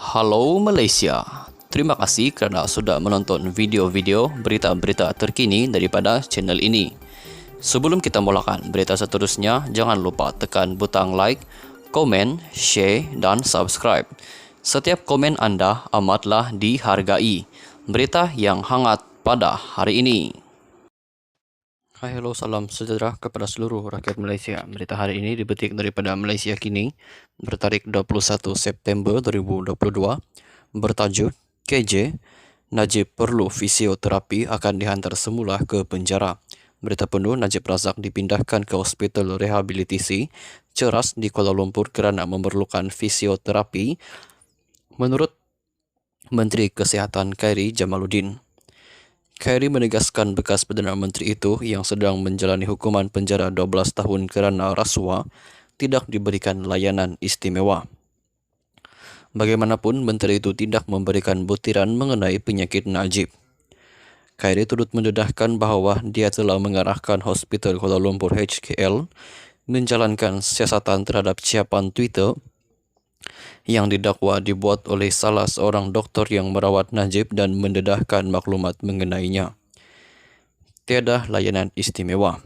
Halo Malaysia, terima kasih kerana sudah menonton video-video berita-berita terkini daripada channel ini. Sebelum kita mulakan berita seterusnya, jangan lupa tekan butang like, komen, share dan subscribe. Setiap komen anda amatlah dihargai. Berita yang hangat pada hari ini. Hai, hello, salam sejahtera kepada seluruh rakyat Malaysia. Berita hari ini dipetik daripada Malaysia Kini bertarikh 21 September 2022 bertajuk KJ, Najib perlu fisioterapi akan dihantar semula ke penjara. Berita penuh, Najib Razak dipindahkan ke Hospital Rehabilitasi Ceras di Kuala Lumpur kerana memerlukan fisioterapi menurut Menteri Kesihatan Khairy Jamaluddin. Khairy menegaskan bekas Perdana Menteri itu yang sedang menjalani hukuman penjara 12 tahun kerana rasuah tidak diberikan layanan istimewa. Bagaimanapun, menteri itu tidak memberikan butiran mengenai penyakit Najib. Khairy turut mendedahkan bahawa dia telah mengarahkan Hospital Kuala Lumpur HKL menjalankan siasatan terhadap siapan Twitter yang didakwa dibuat oleh salah seorang doktor yang merawat Najib dan mendedahkan maklumat mengenainya. Tiada layanan istimewa.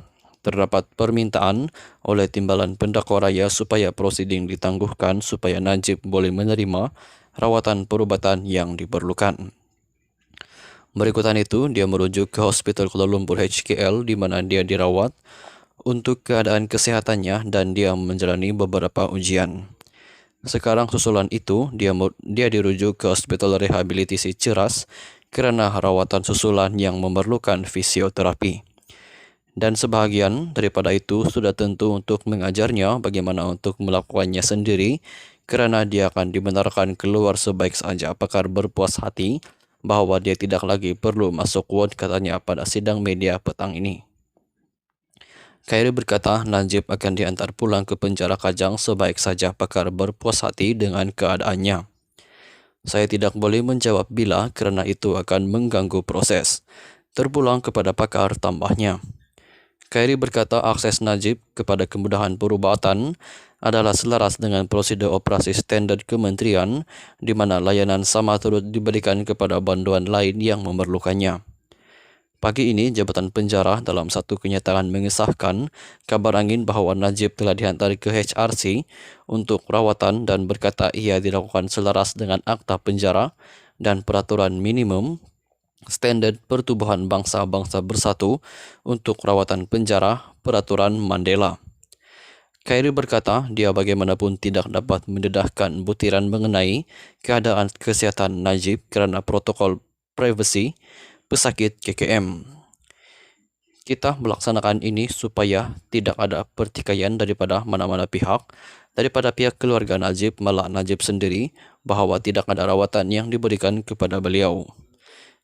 Terdapat permintaan oleh Timbalan Pendakwa Raya supaya prosiding ditangguhkan supaya Najib boleh menerima rawatan perubatan yang diperlukan. Berikutan itu, dia merujuk ke Hospital Kuala Lumpur HKL di mana dia dirawat untuk keadaan kesehatannya dan dia menjalani beberapa ujian. Sekarang susulan itu, dia dirujuk ke Hospital Rehabilitasi Ceras kerana rawatan susulan yang memerlukan fisioterapi. Dan sebahagian daripada itu sudah tentu untuk mengajarnya bagaimana untuk melakukannya sendiri kerana dia akan dibenarkan keluar sebaik saja. Pakar berpuas hati bahawa dia tidak lagi perlu masuk ward, katanya pada sidang media petang ini. Khairy berkata Najib akan diantar pulang ke penjara Kajang sebaik saja. Pakar berpuas hati dengan keadaannya. Saya tidak boleh menjawab bila kerana itu akan mengganggu proses. Terpulang kepada pakar, tambahnya. Khairy berkata akses Najib kepada kemudahan perubatan adalah selaras dengan prosedur operasi standard kementerian di mana layanan sama turut diberikan kepada banduan lain yang memerlukannya. Pagi ini, Jabatan Penjara dalam satu kenyataan mengesahkan kabar angin bahawa Najib telah dihantar ke HRC untuk rawatan dan berkata ia dilakukan selaras dengan Akta Penjara dan Peraturan Minimum Standard Pertubuhan Bangsa-Bangsa Bersatu untuk rawatan penjara Peraturan Mandela. Khairy berkata dia bagaimanapun tidak dapat mendedahkan butiran mengenai keadaan kesihatan Najib kerana protokol privasi pesakit KKM. Kita melaksanakan ini supaya tidak ada pertikaian daripada mana-mana pihak, daripada pihak keluarga Najib malah Najib sendiri, bahawa tidak ada rawatan yang diberikan kepada beliau.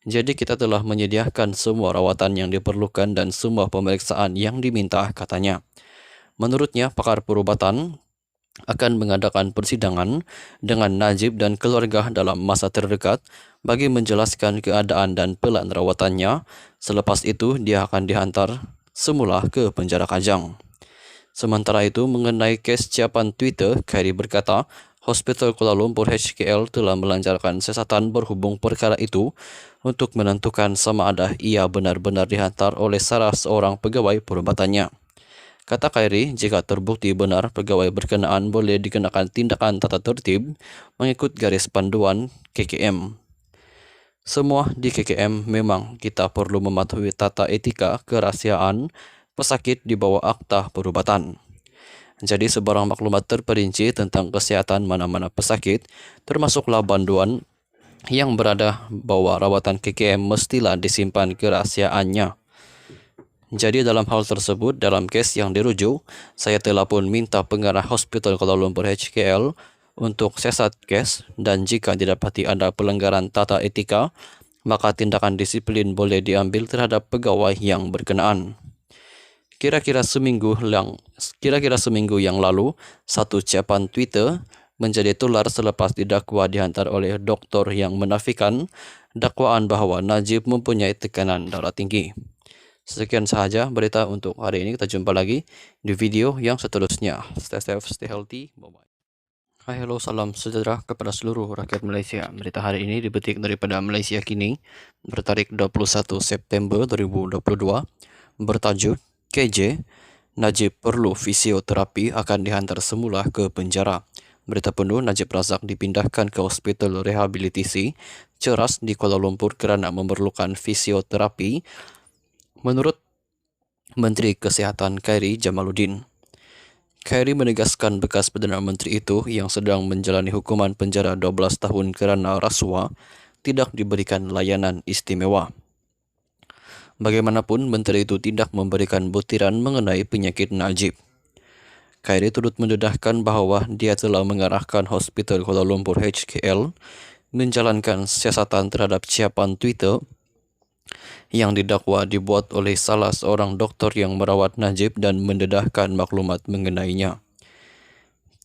Jadi kita telah menyediakan semua rawatan yang diperlukan dan semua pemeriksaan yang diminta, katanya. Menurutnya, pakar perubatan akan mengadakan persidangan dengan Najib dan keluarga dalam masa terdekat bagi menjelaskan keadaan dan pelan rawatannya. Selepas itu, dia akan dihantar semula ke penjara Kajang. Sementara itu, mengenai kes siapan Twitter, Khairy berkata, Hospital Kuala Lumpur HKL telah melancarkan siasatan berhubung perkara itu untuk menentukan sama ada ia benar-benar dihantar oleh salah seorang pegawai perubatannya. Kata Khairy, jika terbukti benar pegawai berkenaan boleh dikenakan tindakan tata tertib mengikut garis panduan KKM. Semua di KKM memang kita perlu mematuhi tata etika kerahsiaan pesakit di bawah Akta Perubatan. Jadi sebarang maklumat terperinci tentang kesihatan mana-mana pesakit, termasuklah banduan yang berada bawah rawatan KKM mestilah disimpan kerahsiaannya. Jadi dalam hal tersebut, dalam kes yang dirujuk, saya telah pun minta pengarah Hospital Kuala Lumpur HKL untuk siasat kes dan jika didapati ada pelanggaran tata etika, maka tindakan disiplin boleh diambil terhadap pegawai yang berkenaan. Kira-kira seminggu yang lalu, satu ucapan Twitter menjadi tular selepas didakwa dihantar oleh doktor yang menafikan dakwaan bahawa Najib mempunyai tekanan darah tinggi. Sekian sahaja berita untuk hari ini. Kita jumpa lagi di video yang seterusnya. Stay safe, stay healthy. Bye-bye. Hai, halo, salam sejahtera kepada seluruh rakyat Malaysia. Berita hari ini dipetik daripada Malaysia Kini, bertarik 21 September 2022, bertajuk KJ, Najib perlu fisioterapi akan dihantar semula ke penjara. Berita penuh, Najib Razak dipindahkan ke Hospital Rehabilitasi Ceras di Kuala Lumpur kerana memerlukan fisioterapi, menurut Menteri Kesihatan Khairi Jamaluddin. Khairi menegaskan bekas Perdana Menteri itu yang sedang menjalani hukuman penjara 12 tahun kerana rasuah tidak diberikan layanan istimewa. Bagaimanapun, menteri itu tidak memberikan butiran mengenai penyakit Najib. Khairi turut mendedahkan bahawa dia telah mengarahkan Hospital Kuala Lumpur HKL menjalankan siasatan terhadap siapan Twitter yang didakwa dibuat oleh salah seorang doktor yang merawat Najib dan mendedahkan maklumat mengenainya.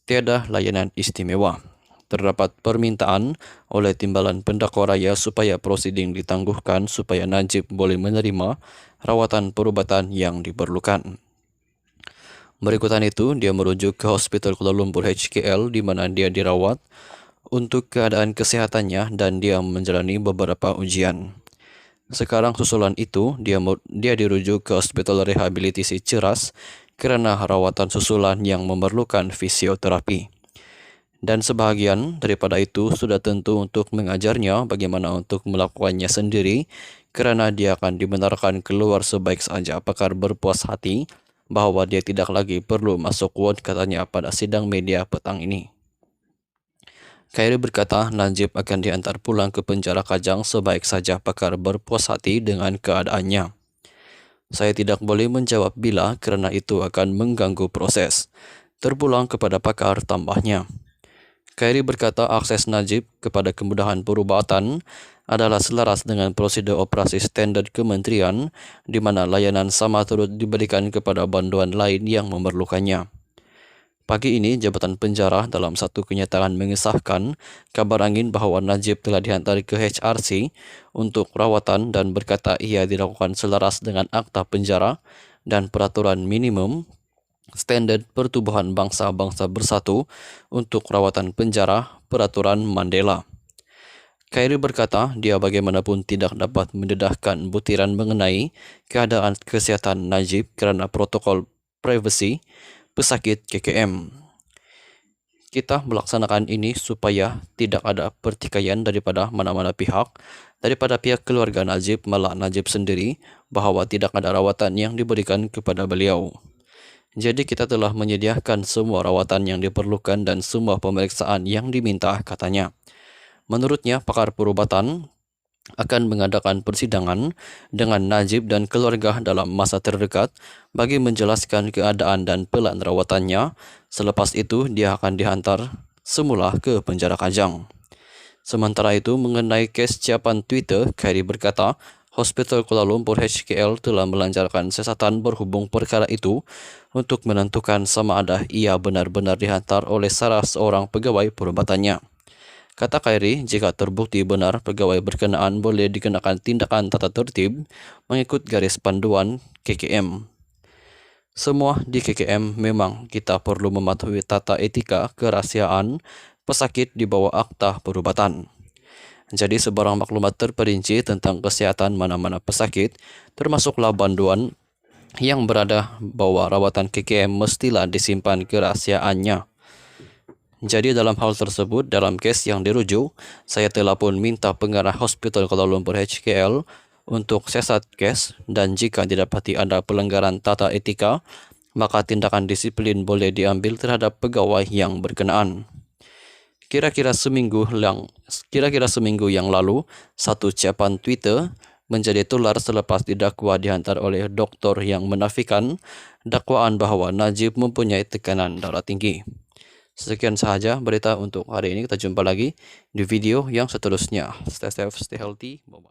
Tiada layanan istimewa. Terdapat permintaan oleh Timbalan Pendakwa Raya supaya prosiding ditangguhkan supaya Najib boleh menerima rawatan perubatan yang diperlukan. Berikutan itu, dia merujuk ke Hospital Kuala Lumpur HKL di mana dia dirawat untuk keadaan kesehatannya dan dia menjalani beberapa ujian. Sekarang susulan itu, dia dirujuk ke Hospital Rehabilitasi Ceras kerana rawatan susulan yang memerlukan fisioterapi. Dan sebahagian daripada itu sudah tentu untuk mengajarnya bagaimana untuk melakukannya sendiri kerana dia akan dibenarkan keluar sebaik sahaja. Pakar berpuas hati bahawa dia tidak lagi perlu masuk ward, katanya pada sidang media petang ini. Khairi berkata Najib akan diantar pulang ke penjara Kajang sebaik saja. Pakar berpuas hati dengan keadaannya. Saya tidak boleh menjawab bila kerana itu akan mengganggu proses. Terpulang kepada pakar, tambahnya. Khairi berkata akses Najib kepada kemudahan perubatan adalah selaras dengan prosedur operasi standard kementerian di mana layanan sama turut diberikan kepada banduan lain yang memerlukannya. Pagi ini, Jabatan Penjara dalam satu kenyataan mengesahkan kabar angin bahawa Najib telah dihantar ke HRC untuk rawatan dan berkata ia dilakukan selaras dengan Akta Penjara dan Peraturan Minimum Standard Pertubuhan Bangsa-Bangsa Bersatu untuk rawatan penjara Peraturan Mandela. Khairi berkata dia bagaimanapun tidak dapat mendedahkan butiran mengenai keadaan kesihatan Najib kerana protokol privasi pesakit KKM. Kita melaksanakan ini supaya tidak ada pertikaian daripada mana-mana pihak, daripada pihak keluarga Najib malah Najib sendiri, bahawa tidak ada rawatan yang diberikan kepada beliau. Jadi kita telah menyediakan semua rawatan yang diperlukan dan semua pemeriksaan yang diminta, katanya. Menurutnya, pakar perubatan akan mengadakan persidangan dengan Najib dan keluarga dalam masa terdekat bagi menjelaskan keadaan dan pelan rawatannya. Selepas itu, dia akan dihantar semula ke penjara Kajang. Sementara itu, mengenai kes siapan Twitter, Khairi berkata, Hospital Kuala Lumpur HKL telah melancarkan siasatan berhubung perkara itu untuk menentukan sama ada ia benar-benar dihantar oleh salah seorang pegawai perubatannya. Kata Khairi, jika terbukti benar pegawai berkenaan boleh dikenakan tindakan tata tertib mengikut garis panduan KKM. Semua di KKM memang kita perlu mematuhi tata etika kerahsiaan pesakit di bawah Akta Perubatan. Jadi sebarang maklumat terperinci tentang kesihatan mana-mana pesakit, termasuklah banduan yang berada bawah rawatan KKM mestilah disimpan kerahsiaannya. Jadi dalam hal tersebut, dalam kes yang dirujuk, saya telah pun minta pengarah Hospital Kuala Lumpur HKL untuk siasat kes dan jika didapati ada pelanggaran tata etika, maka tindakan disiplin boleh diambil terhadap pegawai yang berkenaan. Kira-kira seminggu yang lalu, satu ucapan Twitter menjadi tular selepas didakwa dihantar oleh doktor yang menafikan dakwaan bahawa Najib mempunyai tekanan darah tinggi. Sekian sahaja berita untuk hari ini. Kita jumpa lagi di video yang seterusnya. Stay safe, stay healthy. Bye-bye.